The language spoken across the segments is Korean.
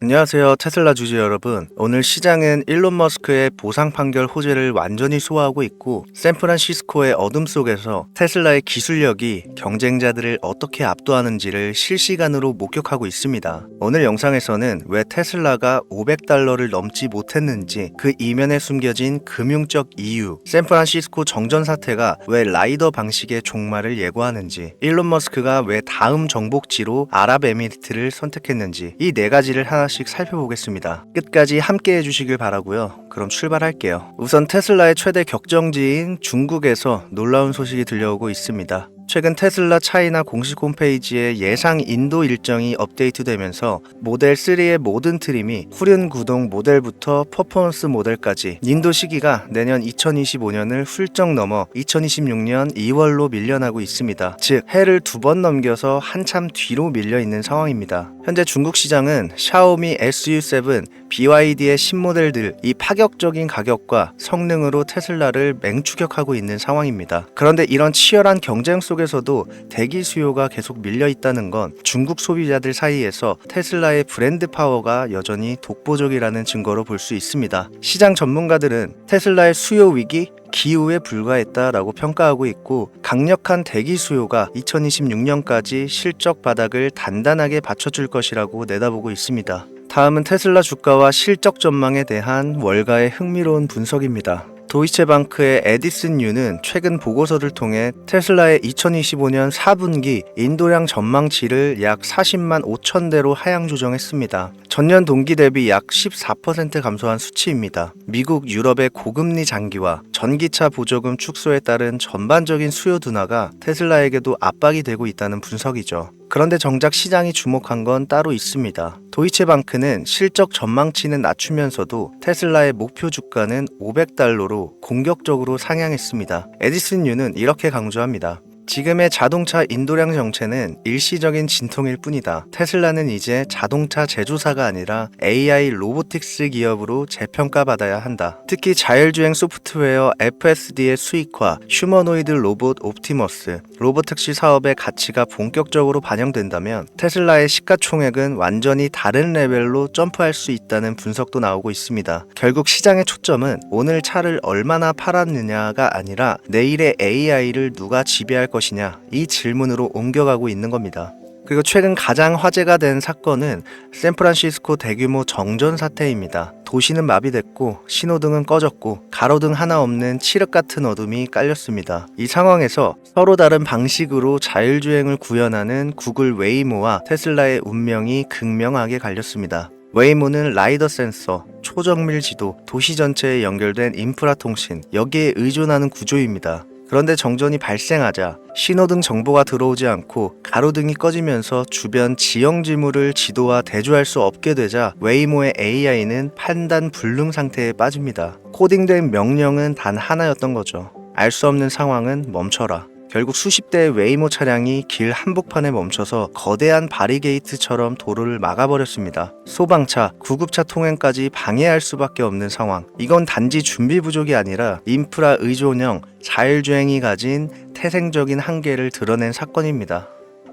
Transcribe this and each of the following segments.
안녕하세요, 테슬라 주주 여러분. 오늘 시장은 일론 머스크의 보상 판결 호재를 완전히 소화하고 있고, 샌프란시스코의 어둠 속에서 테슬라의 기술력이 경쟁자들을 어떻게 압도하는지를 실시간으로 목격하고 있습니다. 오늘 영상에서는 왜 테슬라가 $500를 넘지 못했는지, 그 이면에 숨겨진 금융적 이유, 샌프란시스코 정전 사태가 왜 라이더 방식의 종말을 예고하는지, 일론 머스크가 왜 다음 정복지로 아랍에미리트를 선택했는지, 이 네 가지를 하나씩 살펴보겠습니다. 끝까지 함께 해주시길 바라고요. 그럼 출발할게요. 우선 테슬라의 최대 격정지인 중국에서 놀라운 소식이 들려오고 있습니다. 최근 테슬라 차이나 공식 홈페이지에 예상 인도 일정이 업데이트되면서 모델 3의 모든 트림이 후륜 구동 모델부터 퍼포먼스 모델까지 인도 시기가 내년 2025년을 훌쩍 넘어 2026년 2월로 밀려나고 있습니다. 즉 해를 2번 넘겨서 한참 뒤로 밀려 있는 상황입니다. 현재 중국 시장은 샤오미 SU7, BYD의 신모델들 이 파격적인 가격과 성능으로 테슬라를 맹추격하고 있는 상황입니다. 그런데 이런 치열한 경쟁 속에서도 대기 수요가 계속 밀려 있다는 건 중국 소비자들 사이에서 테슬라의 브랜드 파워가 여전히 독보적이라는 증거로 볼 수 있습니다. 시장 전문가들은 테슬라의 수요 위기 기후에 불과했다라고 평가하고 있고, 강력한 대기 수요가 2026년까지 실적 바닥을 단단하게 받쳐줄 것이라고 내다보고 있습니다. 다음은 테슬라 주가와 실적 전망에 대한 월가의 흥미로운 분석입니다. 도이체방크의 에디슨 유는 최근 보고서를 통해 테슬라의 2025년 4분기 인도량 전망치를 약 40만 5천 대로 하향 조정했습니다. 전년 동기 대비 약 14% 감소한 수치입니다. 미국, 유럽의 고금리 장기와 전기차 보조금 축소에 따른 전반적인 수요 둔화가 테슬라에게도 압박이 되고 있다는 분석이죠. 그런데 정작 시장이 주목한 건 따로 있습니다. 도이체방크는 실적 전망치는 낮추면서도 테슬라의 목표 주가는 $500로 공격적으로 상향했습니다. 에디슨 유는 이렇게 강조합니다. 지금의 자동차 인도량 정체는 일시적인 진통일 뿐이다. 테슬라는 이제 자동차 제조사가 아니라 AI 로보틱스 기업으로 재평가받아야 한다. 특히 자율주행 소프트웨어 FSD의 수익화, 휴머노이드 로봇 옵티머스, 로보택시 사업의 가치가 본격적으로 반영된다면 테슬라의 시가총액은 완전히 다른 레벨로 점프할 수 있다는 분석도 나오고 있습니다. 결국 시장의 초점은 오늘 차를 얼마나 팔았느냐가 아니라 내일의 AI를 누가 지배할 것이냐, 이 질문으로 옮겨가고 있는 겁니다. 그리고 최근 가장 화제가 된 사건은 샌프란시스코 대규모 정전 사태입니다. 도시는 마비됐고 신호등은 꺼졌고 가로등 하나 없는 칠흑 같은 어둠이 깔렸습니다. 이 상황에서 서로 다른 방식으로 자율주행을 구현하는 구글 웨이모와 테슬라의 운명이 극명하게 갈렸습니다. 웨이모는 라이더 센서, 초정밀 지도, 도시 전체에 연결된 인프라 통신, 여기에 의존하는 구조입니다. 그런데 정전이 발생하자 신호등 정보가 들어오지 않고 가로등이 꺼지면서 주변 지형 지물을 지도와 대조할 수 없게 되자 웨이모의 AI는 판단 불능 상태에 빠집니다. 코딩된 명령은 단 하나였던 거죠. 알 수 없는 상황은 멈춰라. 결국 수십 대의 웨이모 차량이 길 한복판에 멈춰서 거대한 바리게이트처럼 도로를 막아버렸습니다. 소방차, 구급차 통행까지 방해할 수밖에 없는 상황. 이건 단지 준비 부족이 아니라 인프라 의존형 자율주행이 가진 태생적인 한계를 드러낸 사건입니다.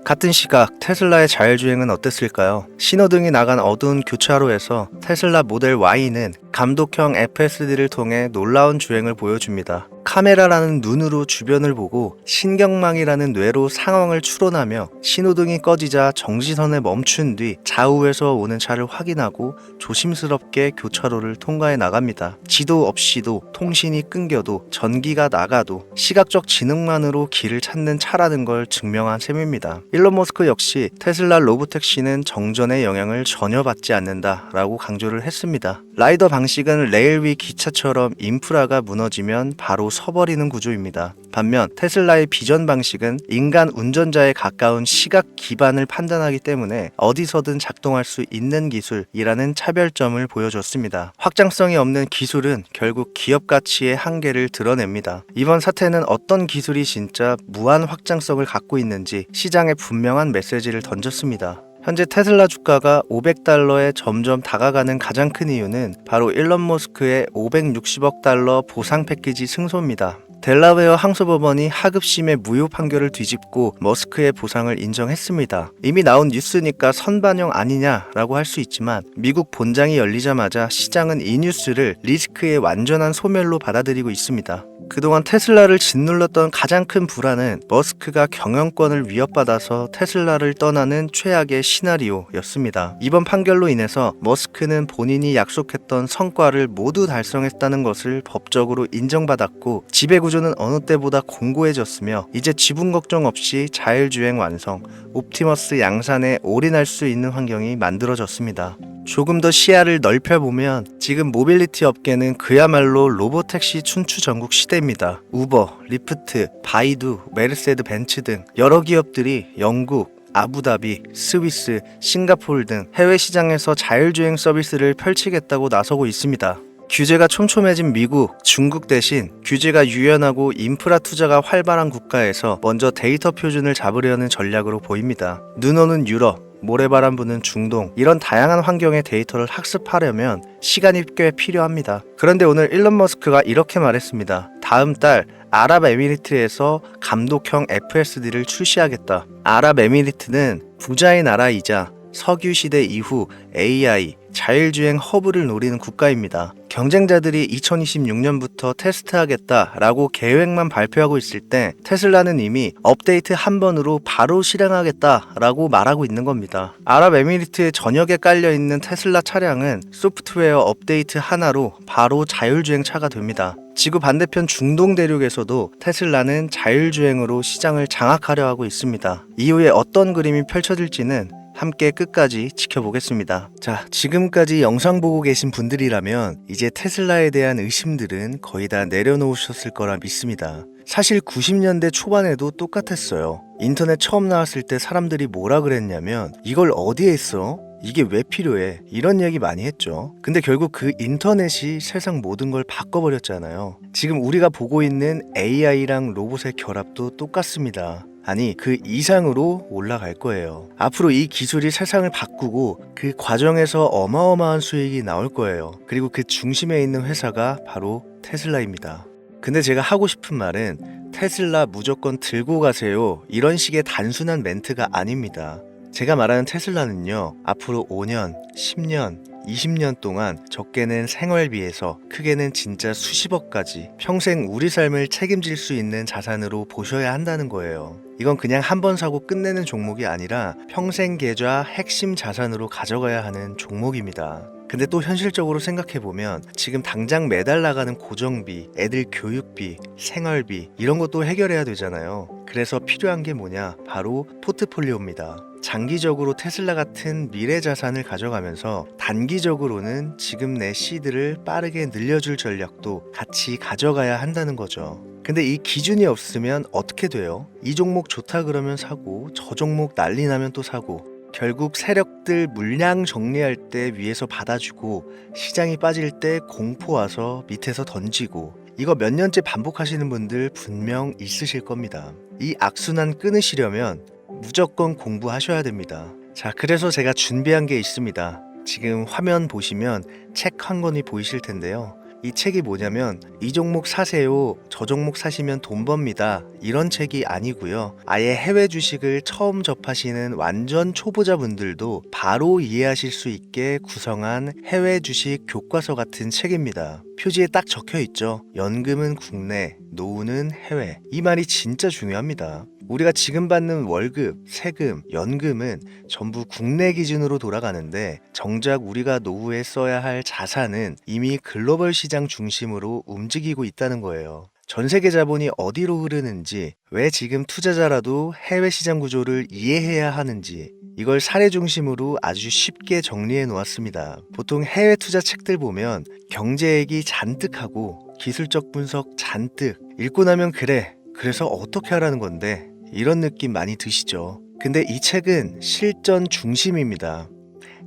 같은 시각 테슬라의 자율주행은 어땠을까요? 신호등이 나간 어두운 교차로에서 테슬라 모델 Y는 감독형 FSD를 통해 놀라운 주행을 보여줍니다. 카메라라는 눈으로 주변을 보고 신경망이라는 뇌로 상황을 추론하며 신호등이 꺼지자 정지선에 멈춘 뒤 좌우에서 오는 차를 확인하고 조심스럽게 교차로를 통과해 나갑니다. 지도 없이도, 통신이 끊겨도, 전기가 나가도 시각적 지능만으로 길을 찾는 차라는 걸 증명한 셈입니다. 일론 머스크 역시 테슬라 로보택시는 정전의 영향을 전혀 받지 않는다라고 강조를 했습니다. 라이더 방식은 레일 위 기차처럼 인프라가 무너지면 바로 서버리는 구조입니다. 반면 테슬라의 비전 방식은 인간 운전자에 가까운 시각 기반을 판단하기 때문에 어디서든 작동할 수 있는 기술이라는 차별점을 보여줬습니다. 확장성이 없는 기술은 결국 기업 가치의 한계를 드러냅니다. 이번 사태는 어떤 기술이 진짜 무한 확장성을 갖고 있는지 시장에 분명한 메시지를 던졌습니다. 현재 테슬라 주가가 $500에 점점 다가가는 가장 큰 이유는 바로 일론 머스크의 $560억 보상 패키지 승소입니다. 델라웨어 항소법원이 하급심의 무효 판결을 뒤집고 머스크의 보상을 인정했습니다. 이미 나온 뉴스니까 선반영 아니냐라고 할 수 있지만 미국 본장이 열리자마자 시장은 이 뉴스를 리스크의 완전한 소멸로 받아들이고 있습니다. 그동안 테슬라를 짓눌렀던 가장 큰 불안은 머스크가 경영권을 위협받아서 테슬라를 떠나는 최악의 시나리오였습니다. 이번 판결로 인해서 머스크는 본인이 약속했던 성과를 모두 달성했다는 것을 법적으로 인정받았고 지배구조는 어느 때보다 공고해졌으며 이제 지분 걱정 없이 자율주행 완성, 옵티머스 양산에 올인할 수 있는 환경이 만들어졌습니다. 조금 더 시야를 넓혀보면 지금 모빌리티 업계는 그야말로 로보택시 춘추 전국 시대입니다. 우버, 리프트, 바이두, 메르세드 벤츠 등 여러 기업들이 영국, 아부다비, 스위스, 싱가포르 등 해외 시장에서 자율주행 서비스를 펼치겠다고 나서고 있습니다. 규제가 촘촘해진 미국, 중국 대신 규제가 유연하고 인프라 투자가 활발한 국가에서 먼저 데이터 표준을 잡으려는 전략으로 보입니다. 눈 오는 유럽, 모래바람 부는 중동, 이런 다양한 환경의 데이터를 학습하려면 시간이 꽤 필요합니다. 그런데 오늘 일론 머스크가 이렇게 말했습니다. 다음 달 아랍에미리트에서 감독형 FSD를 출시하겠다. 아랍에미리트는 부자의 나라이자 석유 시대 이후 AI, 자율주행 허브를 노리는 국가입니다. 경쟁자들이 2026년부터 테스트하겠다라고 계획만 발표하고 있을 때 테슬라는 이미 업데이트 한 번으로 바로 실행하겠다라고 말하고 있는 겁니다. 아랍에미리트의 전역에 깔려있는 테슬라 차량은 소프트웨어 업데이트 하나로 바로 자율주행 차가 됩니다. 지구 반대편 중동 대륙에서도 테슬라는 자율주행으로 시장을 장악하려 하고 있습니다. 이후에 어떤 그림이 펼쳐질지는 함께 끝까지 지켜보겠습니다. 자, 지금까지 영상 보고 계신 분들이라면 이제 테슬라에 대한 의심들은 거의 다 내려놓으셨을 거라 믿습니다. 사실 90년대 초반에도 똑같았어요. 인터넷 처음 나왔을 때 사람들이 뭐라 그랬냐면 이걸 어디에 써? 이게 왜 필요해? 이런 얘기 많이 했죠. 근데 결국 그 인터넷이 세상 모든 걸 바꿔버렸잖아요. 지금 우리가 보고 있는 AI랑 로봇의 결합도 똑같습니다. 아니, 그 이상으로 올라갈 거예요. 앞으로 이 기술이 세상을 바꾸고 그 과정에서 어마어마한 수익이 나올 거예요. 그리고 그 중심에 있는 회사가 바로 테슬라입니다. 근데 제가 하고 싶은 말은 테슬라 무조건 들고 가세요, 이런 식의 단순한 멘트가 아닙니다. 제가 말하는 테슬라는요, 앞으로 5년, 10년, 20년 동안 적게는 생활비에서 크게는 진짜 수십억까지 평생 우리 삶을 책임질 수 있는 자산으로 보셔야 한다는 거예요. 이건 그냥 한 번 사고 끝내는 종목이 아니라 평생 계좌 핵심 자산으로 가져가야 하는 종목입니다. 근데 또 현실적으로 생각해보면 지금 당장 매달 나가는 고정비, 애들 교육비, 생활비 이런 것도 해결해야 되잖아요. 그래서 필요한 게 뭐냐? 바로 포트폴리오입니다. 장기적으로 테슬라 같은 미래 자산을 가져가면서 단기적으로는 지금 내 시드를 빠르게 늘려줄 전략도 같이 가져가야 한다는 거죠. 근데 이 기준이 없으면 어떻게 돼요? 이 종목 좋다 그러면 사고, 저 종목 난리 나면 또 사고, 결국 세력들 물량 정리할 때 위에서 받아주고 시장이 빠질 때 공포 와서 밑에서 던지고, 이거 몇 년째 반복하시는 분들 분명 있으실 겁니다. 이 악순환 끊으시려면 무조건 공부하셔야 됩니다. 자, 그래서 제가 준비한 게 있습니다. 지금 화면 보시면 책 한 권이 보이실 텐데요. 이 책이 뭐냐면 이 종목 사세요, 저 종목 사시면 돈 법니다, 이런 책이 아니고요. 아예 해외 주식을 처음 접하시는 완전 초보자분들도 바로 이해하실 수 있게 구성한 해외 주식 교과서 같은 책입니다. 표지에 딱 적혀 있죠. 연금은 국내, 노후는 해외. 이 말이 진짜 중요합니다. 우리가 지금 받는 월급, 세금, 연금은 전부 국내 기준으로 돌아가는데 정작 우리가 노후에 써야 할 자산은 이미 글로벌 시장 중심으로 움직이고 있다는 거예요. 전 세계 자본이 어디로 흐르는지, 왜 지금 투자자라도 해외 시장 구조를 이해해야 하는지, 이걸 사례 중심으로 아주 쉽게 정리해 놓았습니다. 보통 해외 투자 책들 보면 경제 얘기 잔뜩 하고 기술적 분석 잔뜩, 읽고 나면 그래, 그래서 어떻게 하라는 건데, 이런 느낌 많이 드시죠? 근데 이 책은 실전 중심입니다.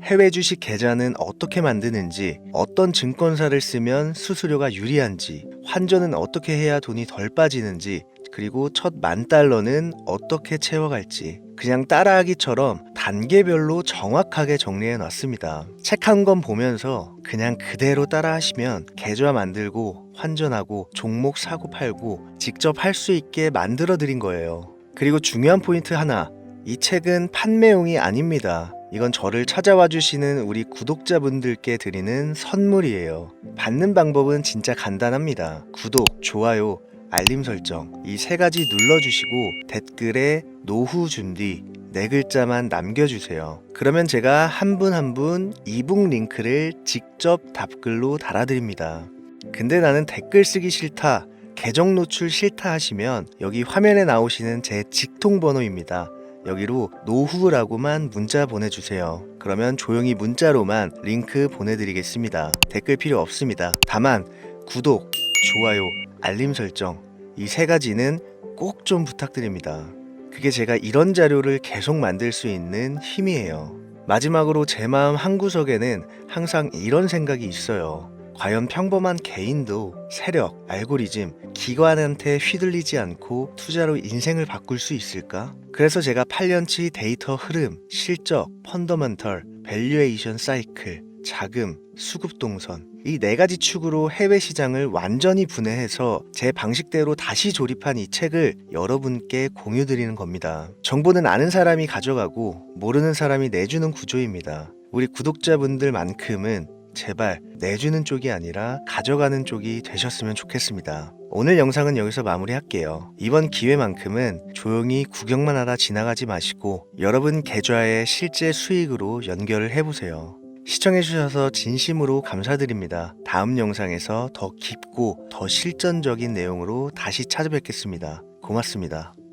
해외 주식 계좌는 어떻게 만드는지, 어떤 증권사를 쓰면 수수료가 유리한지, 환전은 어떻게 해야 돈이 덜 빠지는지, 그리고 첫 $10,000는 어떻게 채워갈지 그냥 따라하기처럼 단계별로 정확하게 정리해 놨습니다. 책 한 권 보면서 그냥 그대로 따라하시면 계좌 만들고 환전하고 종목 사고 팔고 직접 할 수 있게 만들어 드린 거예요. 그리고 중요한 포인트 하나, 이 책은 판매용이 아닙니다. 이건 저를 찾아와 주시는 우리 구독자분들께 드리는 선물이에요. 받는 방법은 진짜 간단합니다. 구독, 좋아요, 알림 설정 이 세 가지 눌러주시고 댓글에 노후 준비 네 글자만 남겨주세요. 그러면 제가 한 분 한 분 이북 링크를 직접 답글로 달아드립니다. 근데 나는 댓글 쓰기 싫다, 계정 노출 싫다 하시면 여기 화면에 나오시는 제 직통번호입니다. 여기로 노후라고만 문자 보내주세요. 그러면 조용히 문자로만 링크 보내드리겠습니다. 댓글 필요 없습니다. 다만 구독, 좋아요, 알림 설정 이 세 가지는 꼭 좀 부탁드립니다. 그게 제가 이런 자료를 계속 만들 수 있는 힘이에요. 마지막으로 제 마음 한구석에는 항상 이런 생각이 있어요. 과연 평범한 개인도 세력, 알고리즘, 기관한테 휘둘리지 않고 투자로 인생을 바꿀 수 있을까? 그래서 제가 8년치 데이터 흐름, 실적, 펀더멘털, 밸류에이션 사이클, 자금, 수급 동선 이 네 가지 축으로 해외 시장을 완전히 분해해서 제 방식대로 다시 조립한 이 책을 여러분께 공유드리는 겁니다. 정보는 아는 사람이 가져가고 모르는 사람이 내주는 구조입니다. 우리 구독자분들만큼은 제발 내주는 쪽이 아니라 가져가는 쪽이 되셨으면 좋겠습니다. 오늘 영상은 여기서 마무리할게요. 이번 기회만큼은 조용히 구경만 하다 지나가지 마시고 여러분 계좌의 실제 수익으로 연결을 해보세요. 시청해주셔서 진심으로 감사드립니다. 다음 영상에서 더 깊고 더 실전적인 내용으로 다시 찾아뵙겠습니다. 고맙습니다.